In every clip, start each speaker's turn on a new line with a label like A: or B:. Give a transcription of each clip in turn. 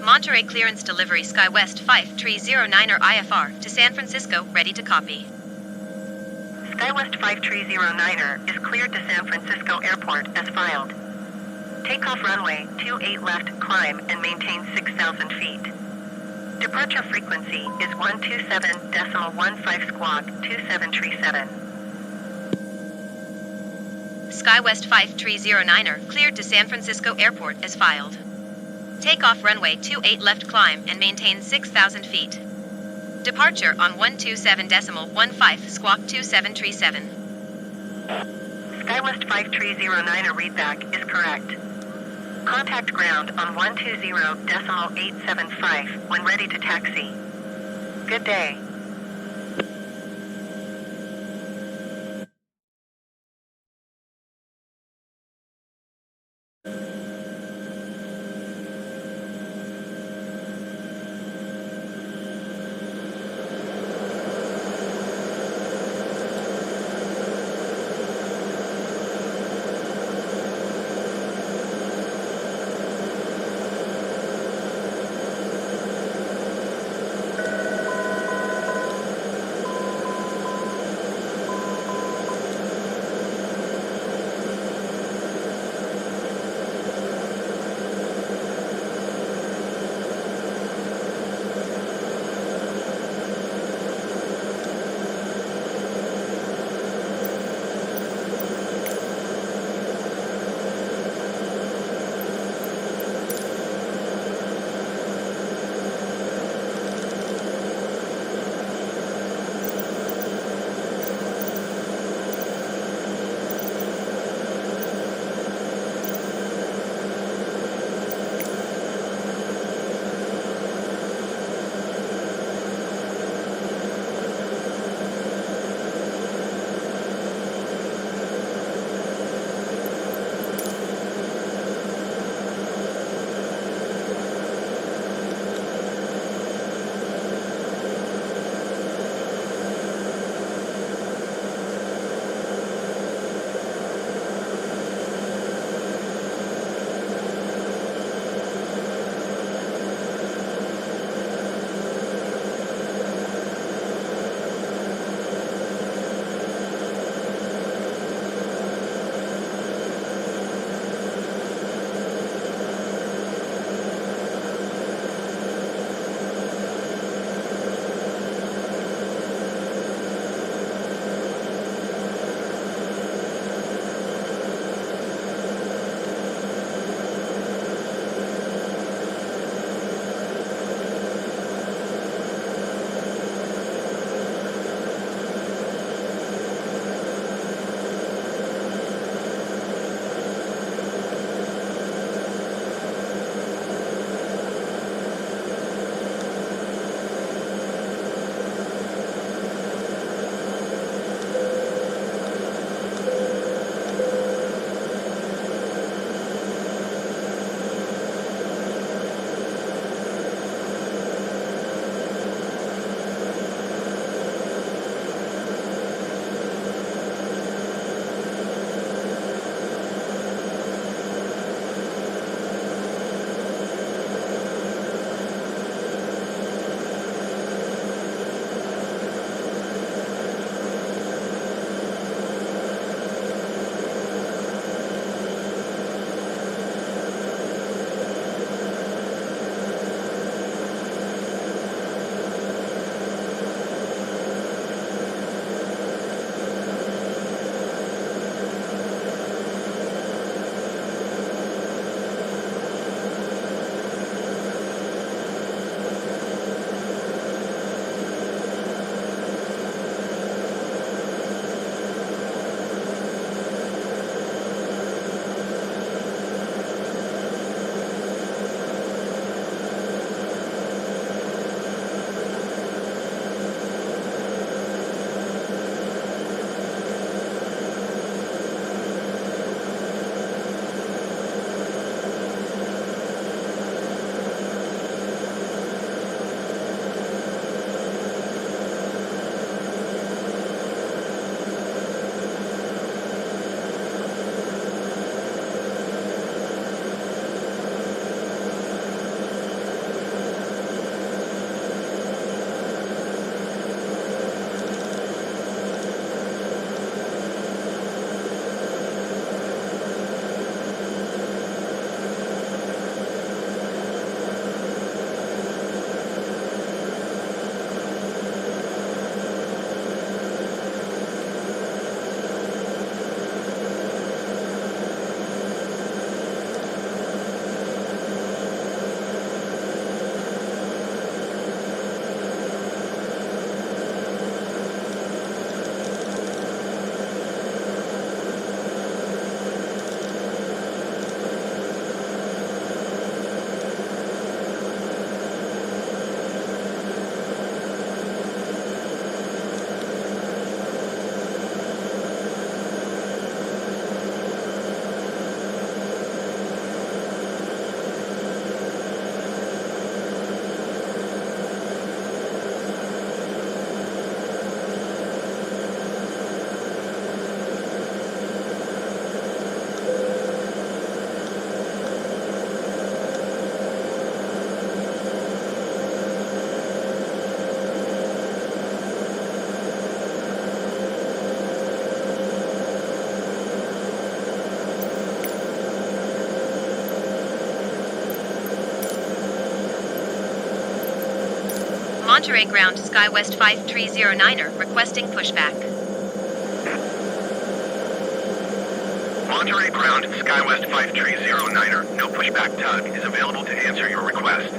A: Monterey clearance delivery SkyWest 5309er IFR to San Francisco, ready to copy.
B: SkyWest 5309er is cleared to San Francisco Airport as filed. Takeoff runway 28 left, climb and maintain 6,000 feet. Departure frequency is 127.15 squawk 2737.
A: SkyWest 5309er cleared to San Francisco Airport as filed. Takeoff runway 28 left, climb and maintain 6,000 feet. Departure on 127.15 squawk 2737.
B: SkyWest 5309er readback is correct. Contact ground on 120.875 when ready to taxi. Good day.
A: Monterey ground SkyWest 5309er requesting pushback.
C: Monterey ground SkyWest 5309er, no pushback tug is available to answer your request.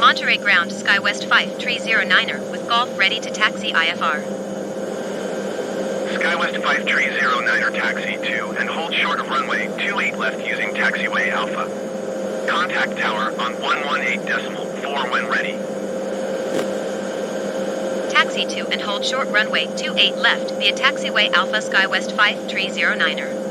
A: Monterey ground SkyWest 5309er with Golf ready to taxi IFR.
C: SkyWest 5309er taxi to and hold short of runway 28 left using taxiway Alpha. Contact tower on 118.4 when ready.
A: Taxi to and hold short runway 28 left via taxiway Alpha SkyWest 5309er.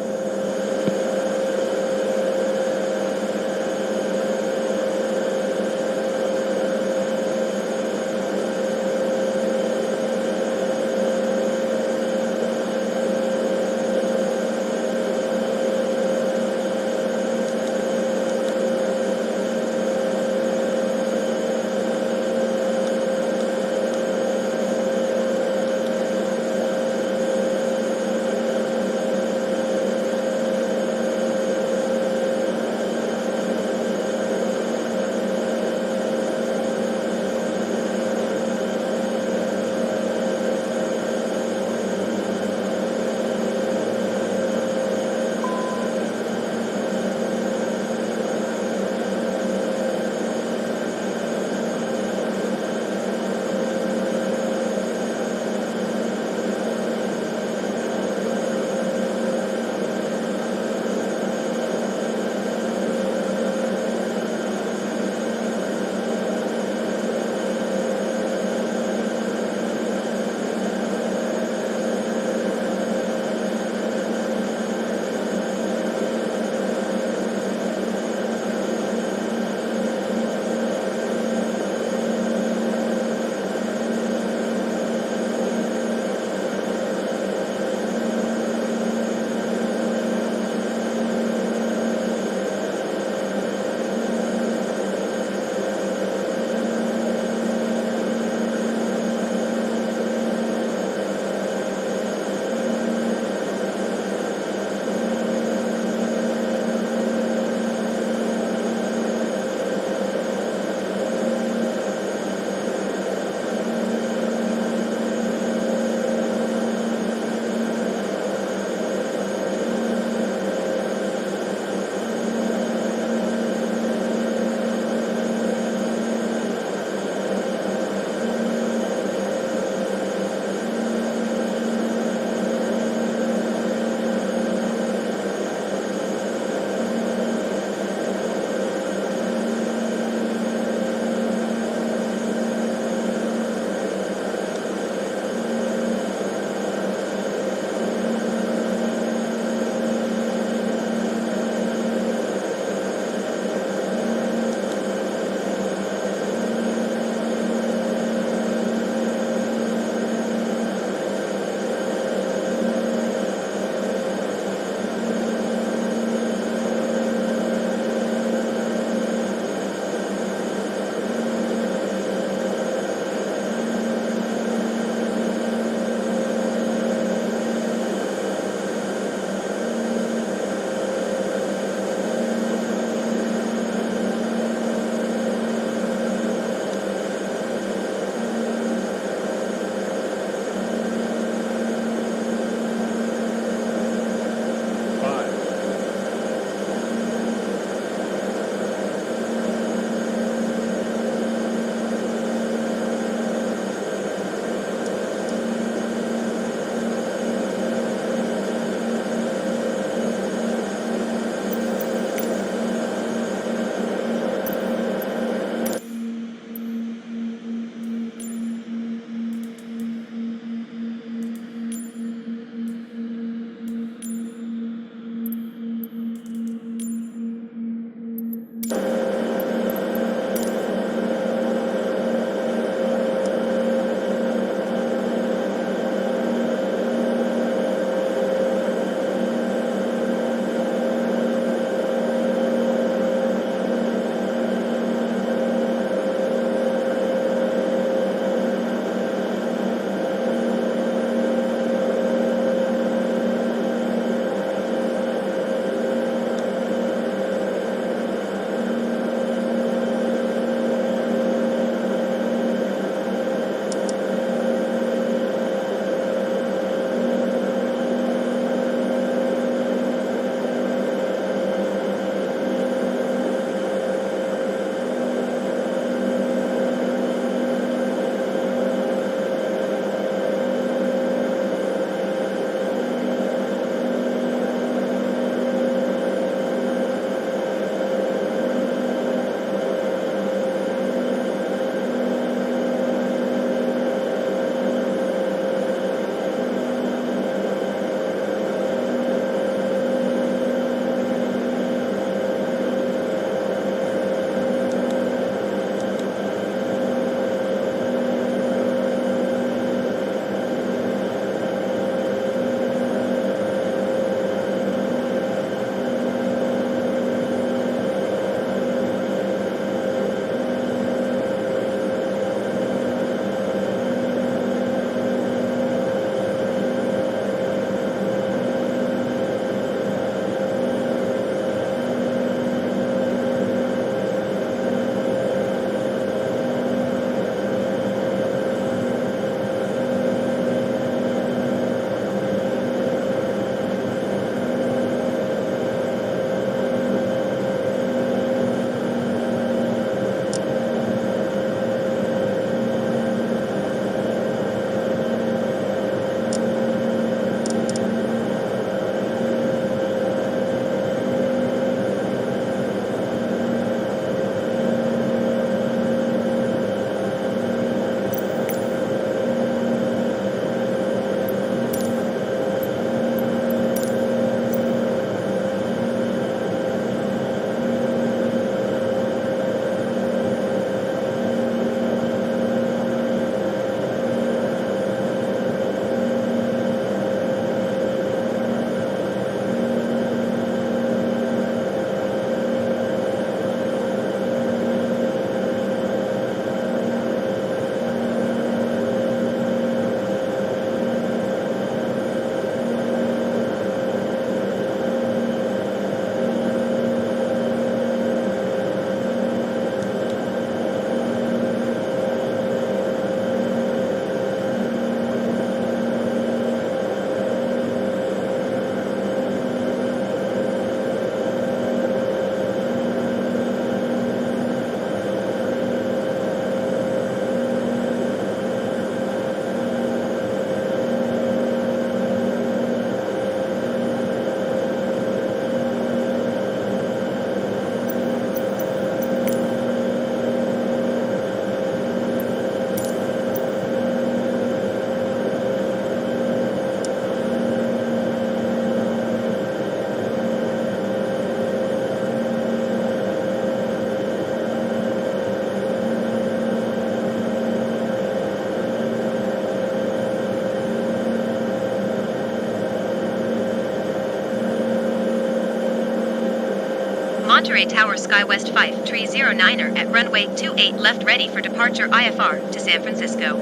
A: Monterey Tower SkyWest 5309er at runway 28 left ready for departure IFR to San Francisco.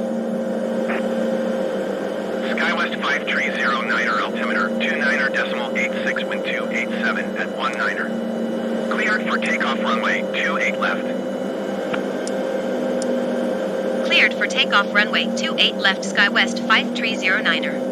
C: SkyWest 5309er altimeter 29.86 wind 287 at 19er. Cleared for takeoff runway 28 left.
A: Cleared for takeoff runway 28 left SkyWest 5309er.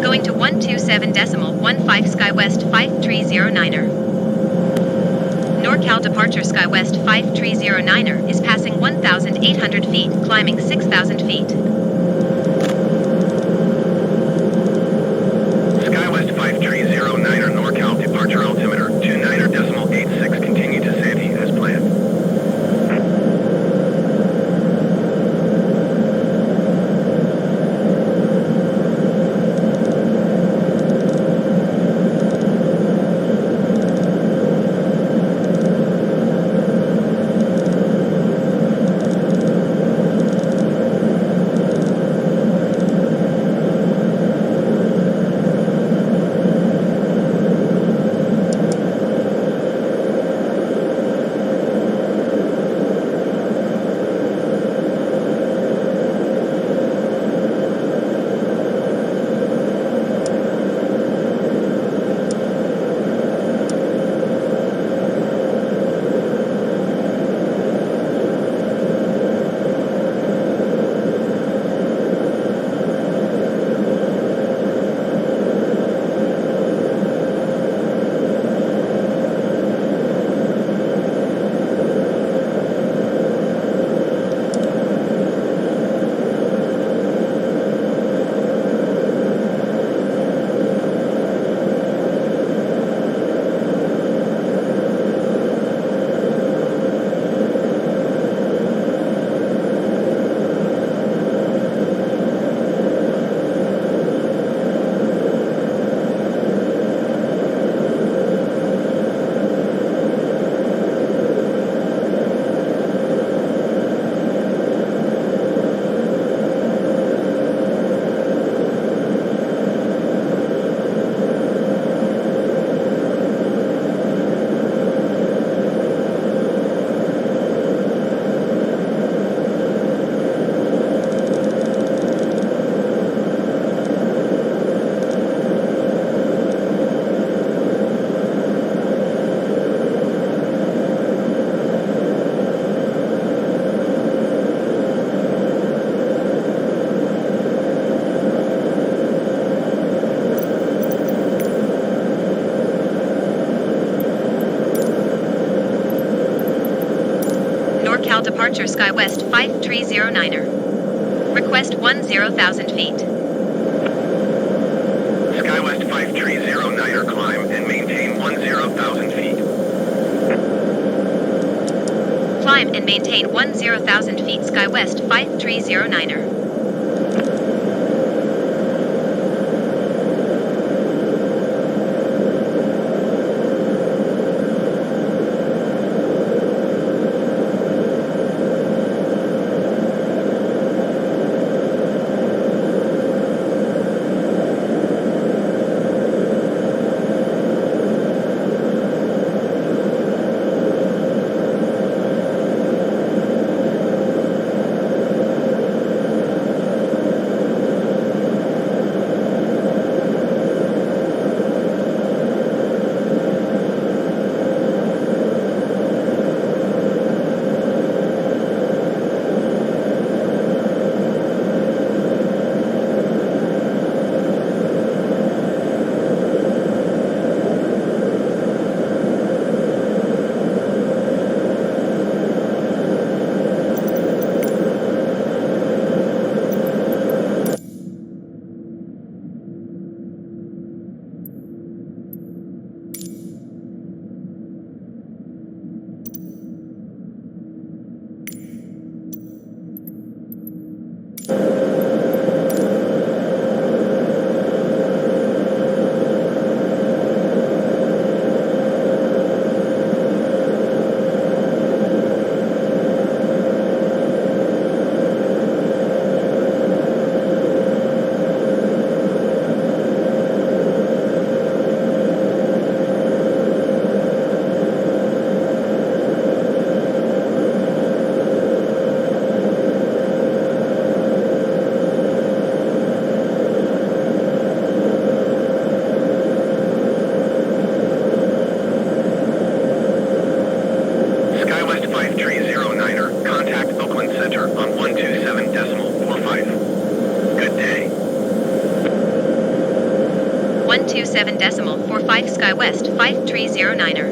A: Going to 127.15 SkyWest 5309er. NorCal departure SkyWest 5309er is passing 1,800 feet, climbing 6,000 feet.
C: SkyWest 5309er NorCal departure altimeter 29.86 continue to Santee as planned.
A: Departure SkyWest 5309er. Request 10,000 feet.
C: SkyWest 5309er climb and maintain 10,000 feet.
A: Climb and maintain 10,000 feet SkyWest 5309er. E170-45 SkyWest 5309er.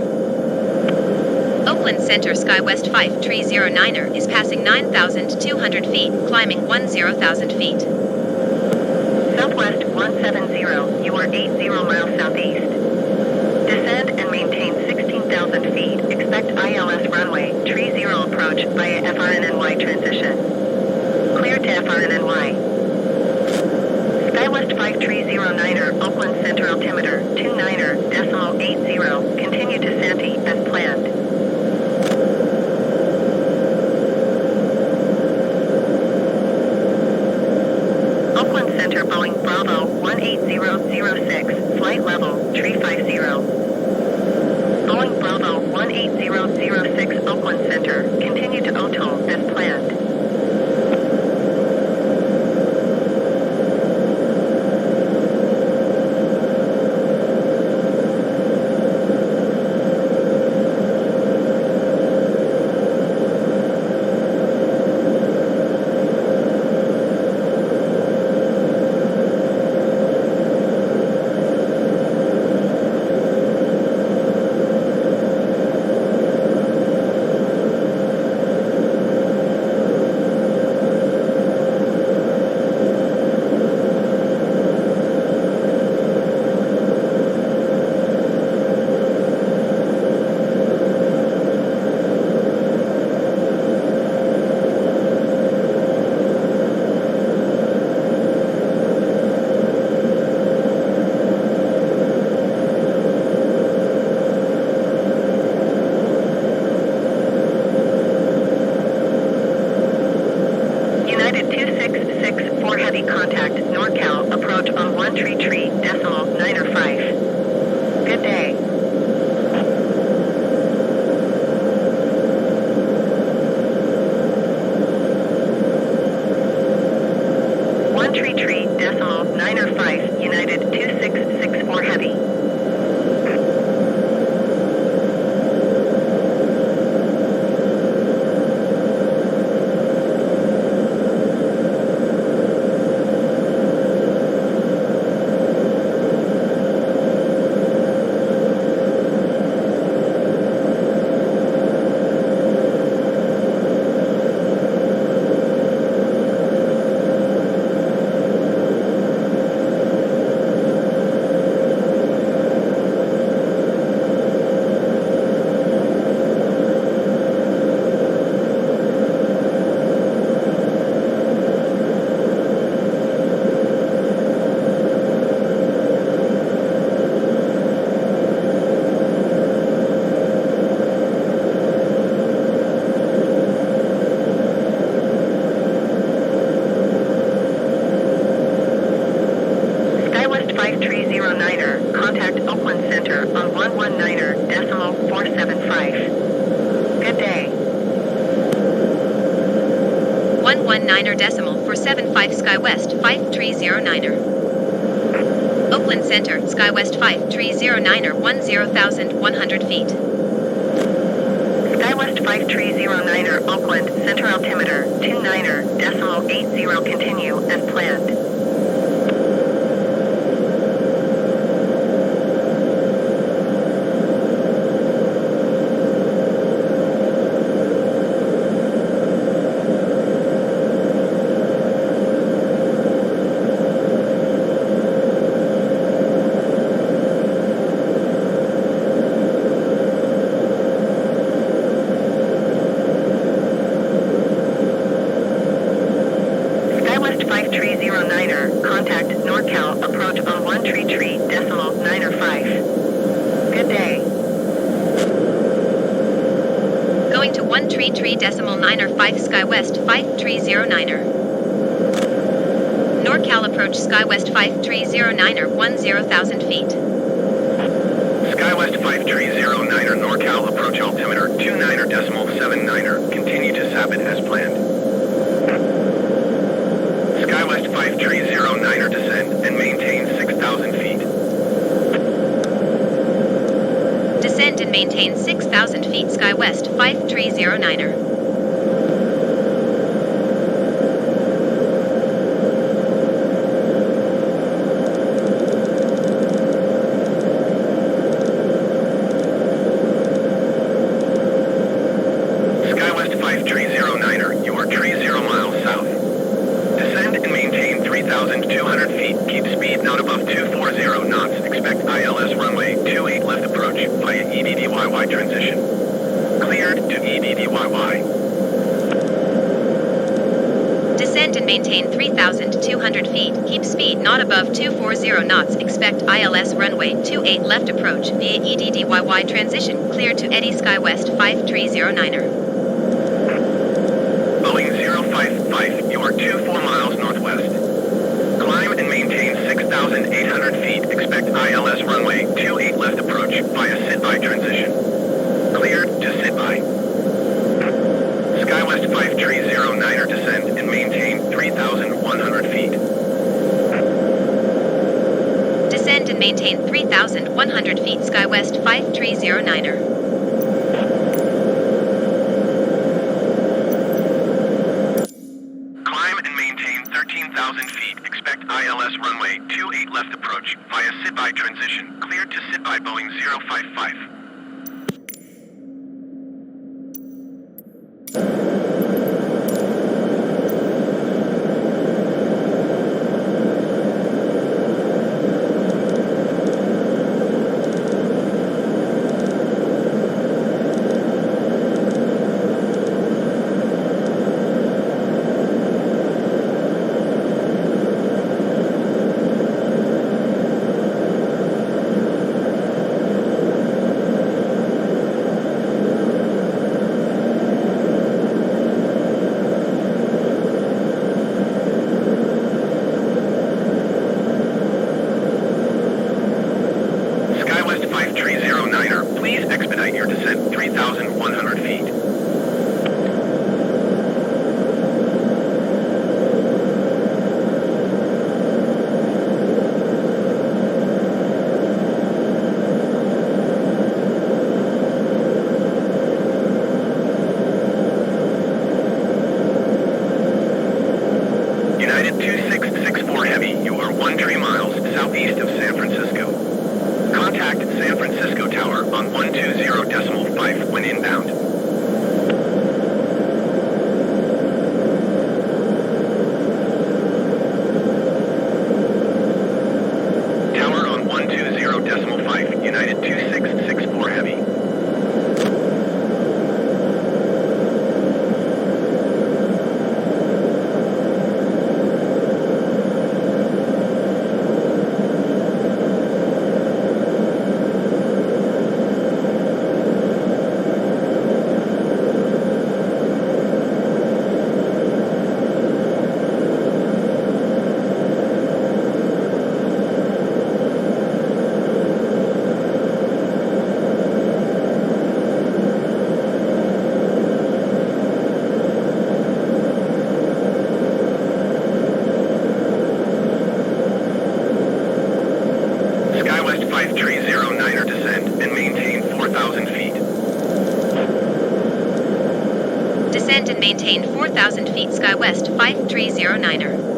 A: Oakland Center SkyWest 5309er is passing 9,200 feet, climbing 10,000 feet.
B: Southwest 170, you are 80 miles southeast. Descend and maintain 16,000 feet. Expect ILS runway 30 approach via FRNNY transition. Clear to FRNNY. SkyWest 5309er, Oakland Center altimeter 29.80. Continue to Santee as planned. Oakland Center Boeing Bravo 18006, flight level 350. Boeing Bravo 18006, Oakland Center, continue to OTOL as planned. Contact NorCal approach on 133.905. Good day. One tree 905 United 2664 heavy. Contact Oakland Center on 119.475. Good day.
A: 119.475 SkyWest 5309er. Oakland Center, SkyWest 5309er 10,100 feet.
B: SkyWest 5309er, Oakland Center altimeter 29.80. Continue as planned. Contact NorCal approach on 133.905. Good day.
A: Going to 133.905 SkyWest 5309er. NorCal approach SkyWest 5309er 10,000 feet.
C: SkyWest 5309er NorCal approach altimeter 29.79er. Continue to Sabit as planned. SkyWest 5309er descend and maintain 6,000 feet.
A: Descend and maintain 6,000 feet SkyWest 5309er. Descend and maintain 3,200 feet. Keep speed not above 240 knots. Expect ILS runway 28 left approach via EDDYY transition. Cleared to Eddie SkyWest 5309er.
C: Boeing 055, you are 24 miles northwest. Climb and maintain 6,800 feet. Expect ILS runway 28 left approach via sit-by transition. Cleared to sit-by. SkyWest 5309er descend and maintain 3,100 feet.
A: Descend and maintain 3,100 feet. SkyWest 5309er.
C: Climb and maintain 13,000 feet. Expect ILS runway 28 left approach via sit-by transition. Cleared to sit-by Boeing 055. Please expedite your descent 3,100 feet. United 2664 Heavy, you are 13 miles southeast of San Francisco. Contact San Francisco Tower on 120.5 when inbound. Tower on 120.5, United 2664 Heavy. SkyWest 5309er descend and maintain 4,000 feet.
A: Descend and maintain 4,000 feet. SkyWest 5309er.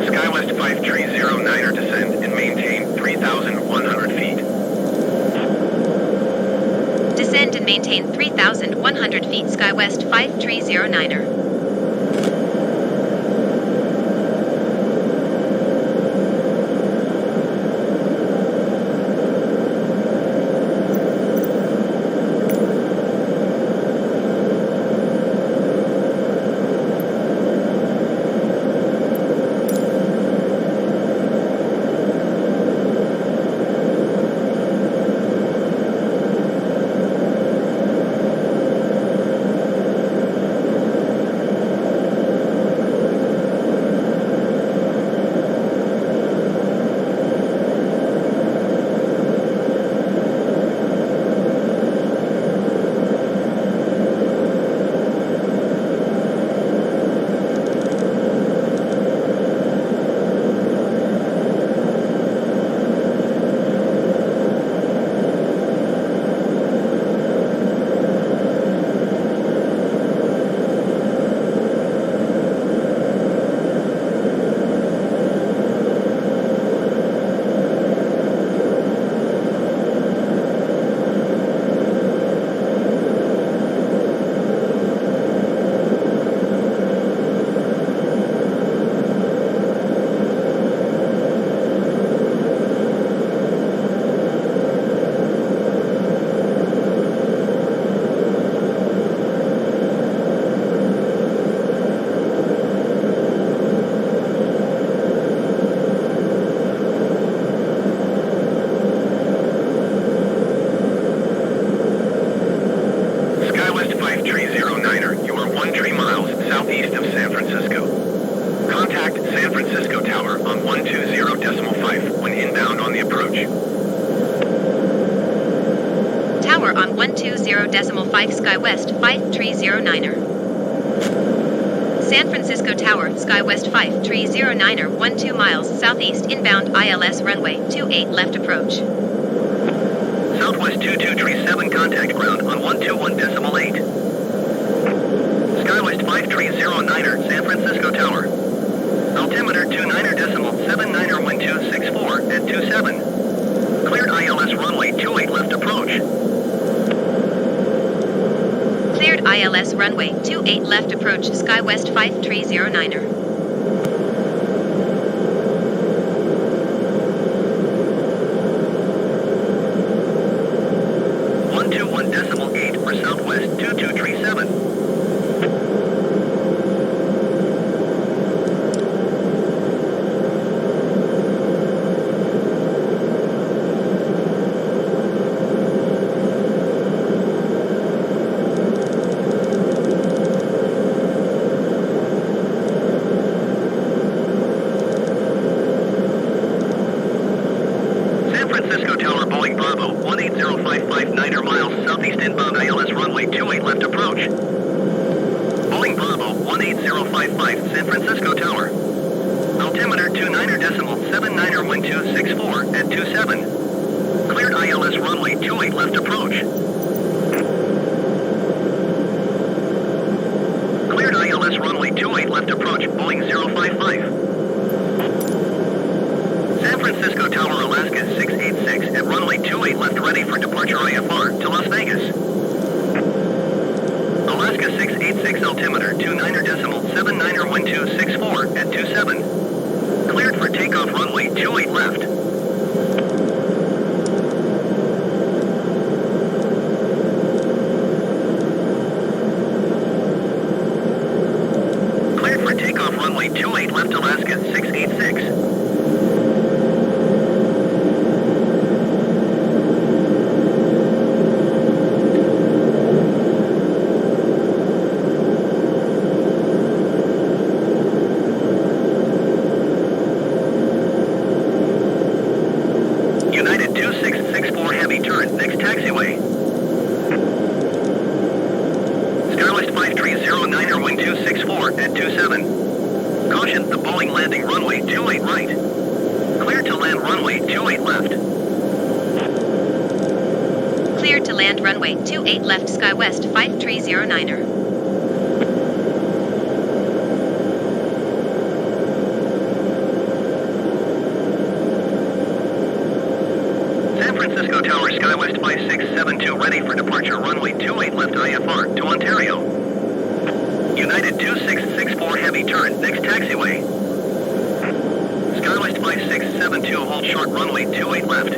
C: SkyWest 5309er descend and maintain 3,100 feet.
A: Descend and maintain 3,100 feet. SkyWest 5309er. 5309er. San Francisco Tower, SkyWest 5309er, 12 miles southeast inbound ILS runway 28 left approach.
C: Southwest 2237 contact ground on 121.8. SkyWest 5309er, San Francisco Tower. Altimeter 29er.79er, wind 264 at 27. Cleared ILS runway 28 left approach.
A: Cleared ILS runway 28 left approach, SkyWest 5309er.
C: For Southwest 2237. San Francisco Tower, Boeing Bravo 180559er miles southeast inbound ILS runway 28 left approach. Boeing Bravo 18055 San Francisco Tower. Altimeter 29er.79er, wind 264 at 27. Cleared ILS runway 28 left approach. Cleared ILS runway 28 left approach, Boeing 055. San Francisco Tower, Alaska 686 at runway 28 left, ready for departure IFR to Las Vegas. Alaska 686 altimeter 29er.79er, wind 264 at 27. Cleared for takeoff runway 28 left. Cleared for takeoff runway 28 left, Alaska 686. United 2664 heavy turn, next taxiway. SkyWest 5309er, wind 264 at 27. Caution, the Boeing landing runway 28 right. Clear to land runway 28 left.
A: Cleared to land runway 28 left, SkyWest 5309er.
C: San Francisco Tower, SkyWest 5672 ready for departure runway 28 left IFR to Ontario. United 2664 heavy turn, next taxiway. SkyWest 5672 hold short runway 28 left.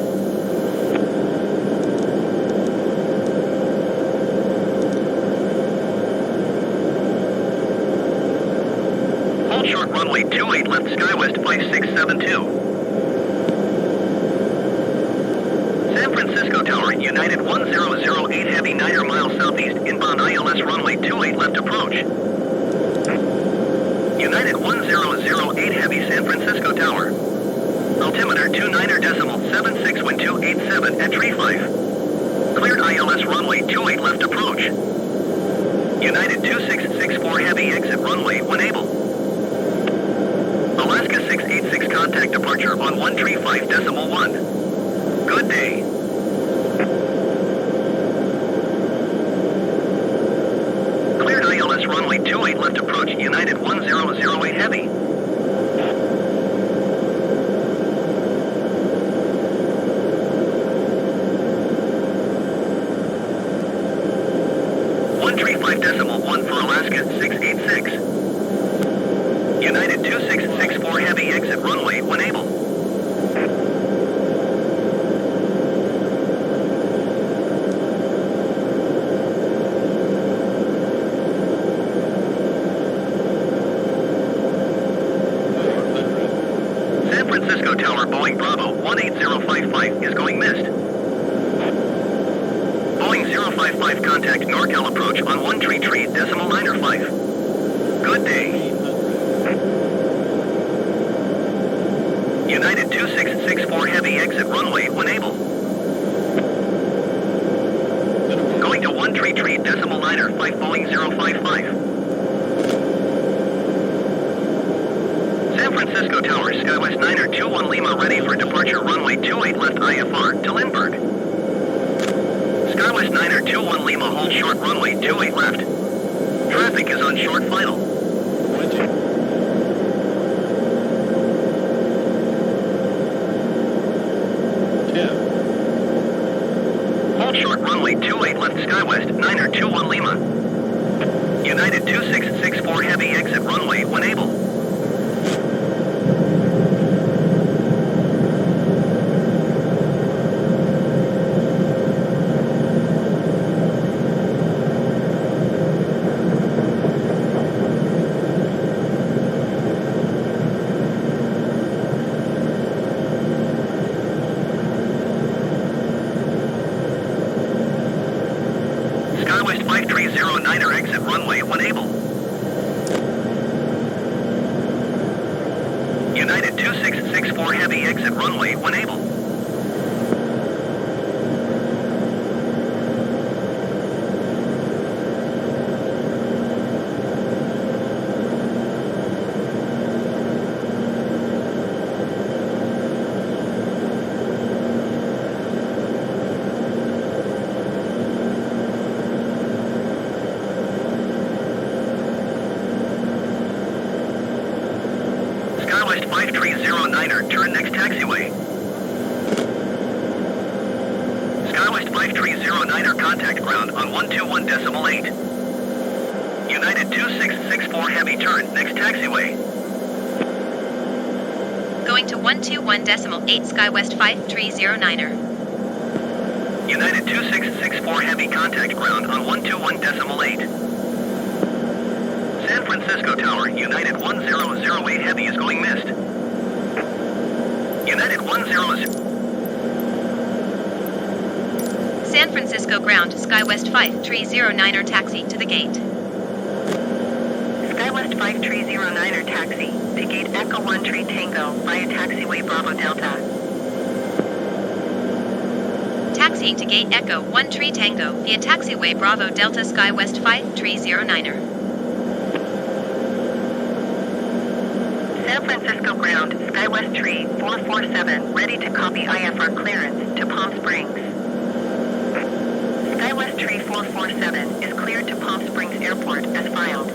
C: Hold short runway 28 left, SkyWest 5672. San Francisco Tower, United 1008 heavy 9er miles southeast inbound ILS runway 28 left approach. United 1008 heavy San Francisco Tower. Altimeter 29er.76 wind 287 at tree 5. Cleared ILS runway 28 left approach. United 2664 heavy exit runway when able. Alaska 686 contact departure on 135.1. Good day. Cleared ILS runway 28 left approach, United 1008 heavy. .1 for Alaska 686. United 2664 heavy exit runway when able. San Francisco Tower, Boeing Bravo 18055 is going missed. Boeing 055 contact NorCal approach on 133.905. Good day. United 2664 heavy exit runway when able. Going to 133.905 Boeing 055. IFR to Lindbergh. SkyWest 9er 21 Lima, hold short runway 28 left. Traffic is on short final. Hold short runway 28 left SkyWest 9er 21 Lima. United 2664 heavy exit runway when able. SkyWest 5309er exit runway when able. United 2664 heavy exit runway when able. SkyWest 5309er, turn next taxiway. SkyWest 5309er, contact ground on 121.8. United 2664 heavy, turn next taxiway.
A: Going to 121.8 SkyWest 5309er.
C: United 2664 heavy, contact ground on 121.8. San Francisco Tower, United 1008 heavy is going missed. United 10...
A: San Francisco ground, SkyWest 5309er taxi to the gate.
B: SkyWest 5309er taxi to gate Echo 1 Tree Tango via taxiway Bravo Delta.
A: Taxiing to gate Echo 1 Tree Tango via taxiway Bravo Delta SkyWest 5309er.
B: San Francisco ground, SkyWest Tree 447, ready to copy IFR clearance to Palm Springs. SkyWest Tree 447 is cleared to Palm Springs Airport as filed.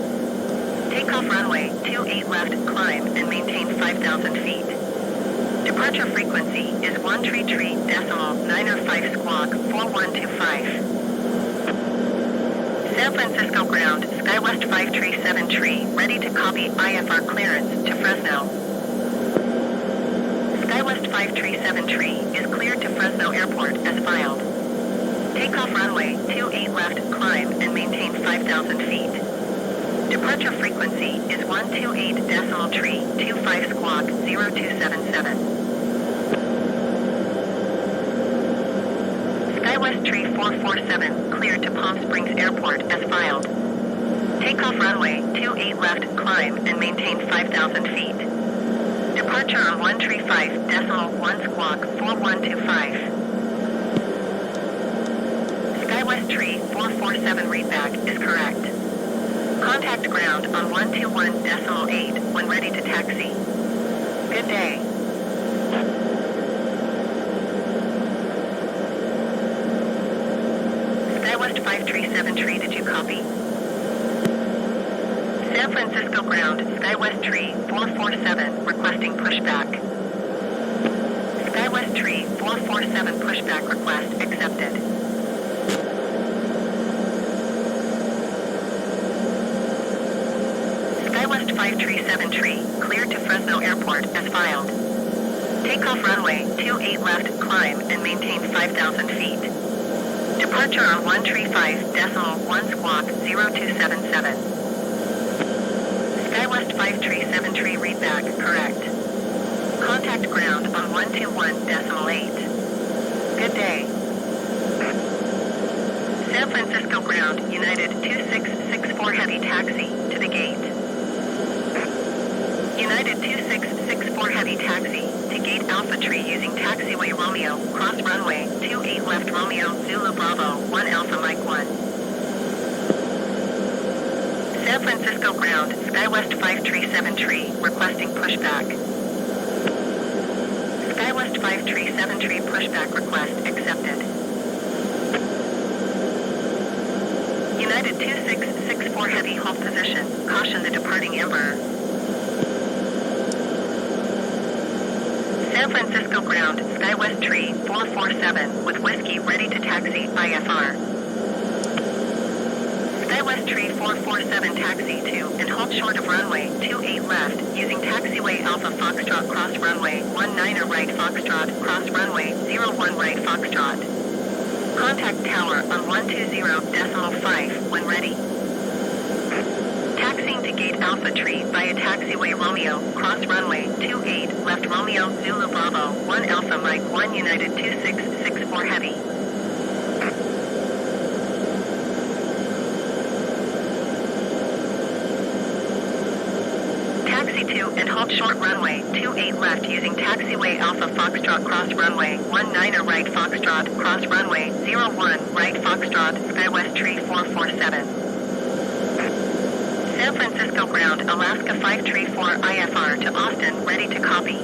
B: Takeoff runway 28 left, climb and maintain 5,000 feet. Departure frequency is 133.905 squawk 4125. San Francisco ground, SkyWest 537 Tree, ready to copy IFR clearance to Fresno. SkyWest 537 Tree is cleared to Fresno Airport as filed. Takeoff runway 28 left, climb and maintain 5,000 feet. Departure frequency is 128.325 squawk 0277. SkyWest Tree 447 cleared to Palm Springs Airport as filed. Takeoff runway 28 left, climb and maintain 5,000 feet. Departure on 135.1 squawk 4125. SkyWest Tree 447 readback is correct. Contact ground on 121.8 when ready to taxi. Good day. SkyWest 537 Tree, did you copy? San Francisco ground, SkyWest Tree 447 requesting pushback. SkyWest Tree 447 pushback request accepted. SkyWest 537 Tree cleared to Fresno Airport as filed. Takeoff runway 28 left, climb and maintain 5,000 feet. Departure on 135.1 squawk 0277. SkyWest 537 Tree readback correct. Contact ground on 121.8. Good day. San Francisco ground, United 2664 heavy taxi to the gate. United 2664 heavy taxi to gate Alpha Tree using taxiway Romeo, cross runway 28 left Romeo, Zulu Bravo, 1 Alpha Mike 1. San Francisco ground, SkyWest 537 Tree requesting pushback. SkyWest 537 53 pushback request accepted. United 2664 Heavy hold position. Caution the departing Embraer. San Francisco ground, SkyWest tree 447 with whiskey ready to taxi IFR. SkyWest tree 447 taxi to and hold short of runway 28 left using taxiway Alpha Foxtrot cross runway 19 right Foxtrot cross runway 01 right Foxtrot. Contact tower on 120.5 when ready. Taxiing to gate Alpha tree via taxiway Romeo, cross runway 28 left Romeo Zulu Bravo 1 Alpha Mike 1 United 2664 Heavy. Taxi to and hold short runway 28 left using taxiway Alpha Foxtrot cross runway 19 right Foxtrot cross runway 01 right Foxtrot SkyWest tree 447. San Francisco ground, Alaska 534 IFR to Austin, ready to copy.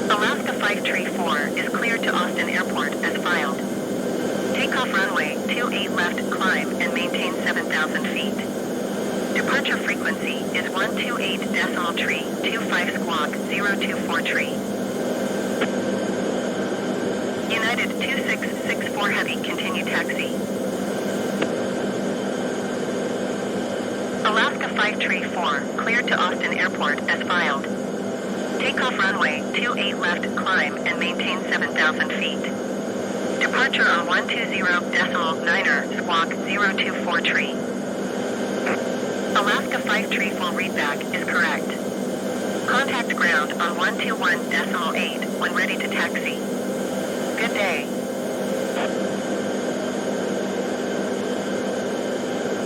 B: Alaska 534 is cleared to Austin Airport as filed. Takeoff runway 28 left, climb and maintain 7,000 feet. Departure frequency is 128.25 squawk 024 tree. United 2664 Heavy, continue taxi. Alaska 534, cleared to Austin Airport as filed. Takeoff runway 28 left, climb and maintain 7,000 feet. Departure on 120.9 squawk 024 tree. Alaska 534 readback is correct. Contact ground on 121.8 when ready to taxi. Good day.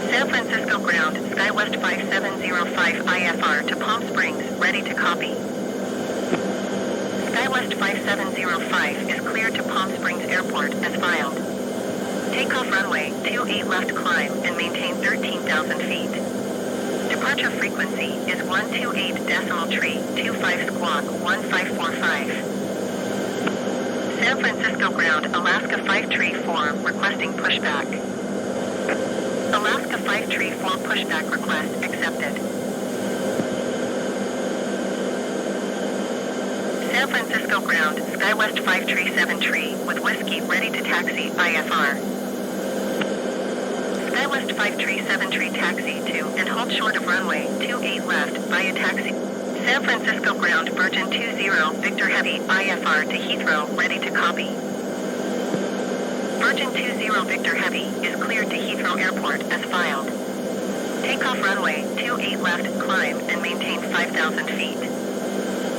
B: San Francisco ground, SkyWest 5705 IFR to Palm Springs, ready to copy. SkyWest 5705 is cleared to Palm Springs Airport as filed. Takeoff runway 28 left, climb and maintain 13,000 feet. Departure frequency is 128.25 squawk 1545. San Francisco ground, Alaska 534 requesting pushback. Alaska 534 pushback request accepted. San Francisco ground, SkyWest 537 tree with whiskey ready to taxi IFR. SkyWest 537 tree taxi to and hold short of runway 28 left via taxi. San Francisco ground, Virgin 20 Victor Heavy IFR to Heathrow, ready to copy. Virgin 20 Victor Heavy is cleared to Heathrow Airport as filed. Takeoff runway 28 left, climb and maintain 5,000 feet.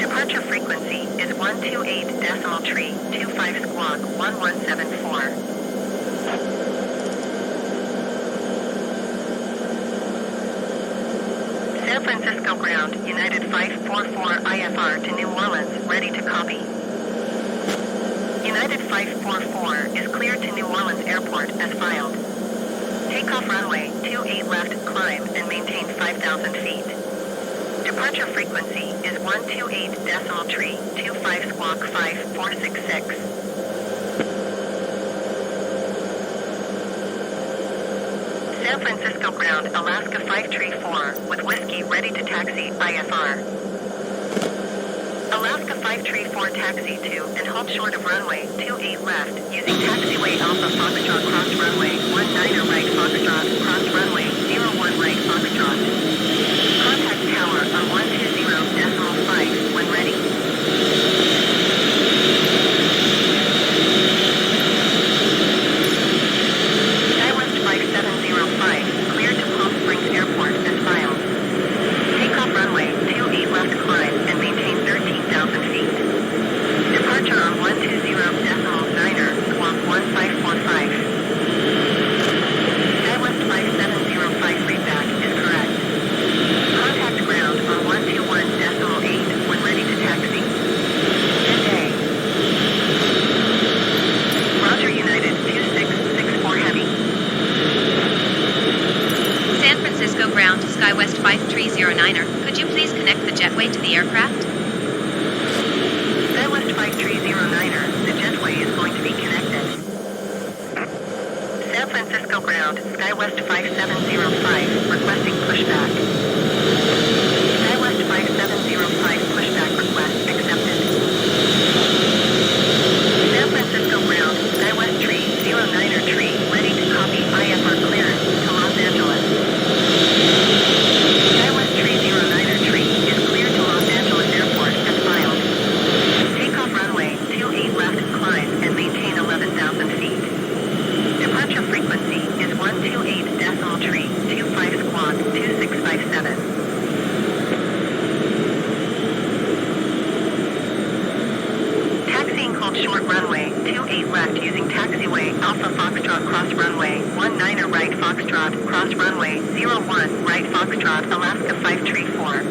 B: Departure frequency is 128.25 squawk 1174. San Francisco ground, United 544 IFR to New Orleans, ready to copy. United 544 is cleared to New Orleans Airport as filed. Takeoff runway 28 left, climb and maintain 5,000 feet. Departure frequency is 128.25 squawk 5466. San Francisco ground, Alaska 534 with whiskey ready to taxi IFR. Alaska 534 taxi to and hold short of runway 28 left using taxiway Alpha Foxtrot cross runway 19 right Foxtrot cross runway 01 right Foxtrot. Contact tower on 120.5 when ready. SkyWest 5705 cleared to Palm Springs Airport as filed. Takeoff runway 28 left, climb and maintain 13,000 feet. Departure on 120.9 squawk 1545. SkyWest 5705 readback is correct. Contact ground on 121.8 when ready to taxi. Good day. Roger, United 2664 Heavy.
A: San Francisco ground, SkyWest 5309er, could you please connect the jetway to the aircraft?
B: SkyWest 5309er, the jetway is going to be connected. San Francisco ground, SkyWest 5705, requesting pushback. SkyWest 5705 pushback request accepted. San Francisco ground, SkyWest 309er tree, ready to copy IFR clearance to Los Angeles. SkyWest 309er tree is cleared to Los Angeles Airport as filed. Takeoff runway 28 left, climb and maintain 11,000 feet. Departure frequency is 128.25 squawk 2657. Taxiing hold short runway 28 left using taxiway Alpha Foxtrot cross runway 19er right Foxtrot cross runway 01 right Foxtrot Alaska 534.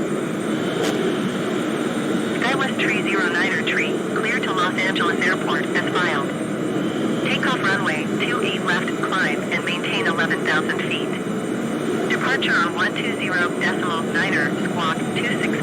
B: SkyWest 309er tree clear to Los Angeles Airport as filed. Takeoff runway 28 left, climb and maintain 11,000 feet. Departure on 120.9er squawk 2657.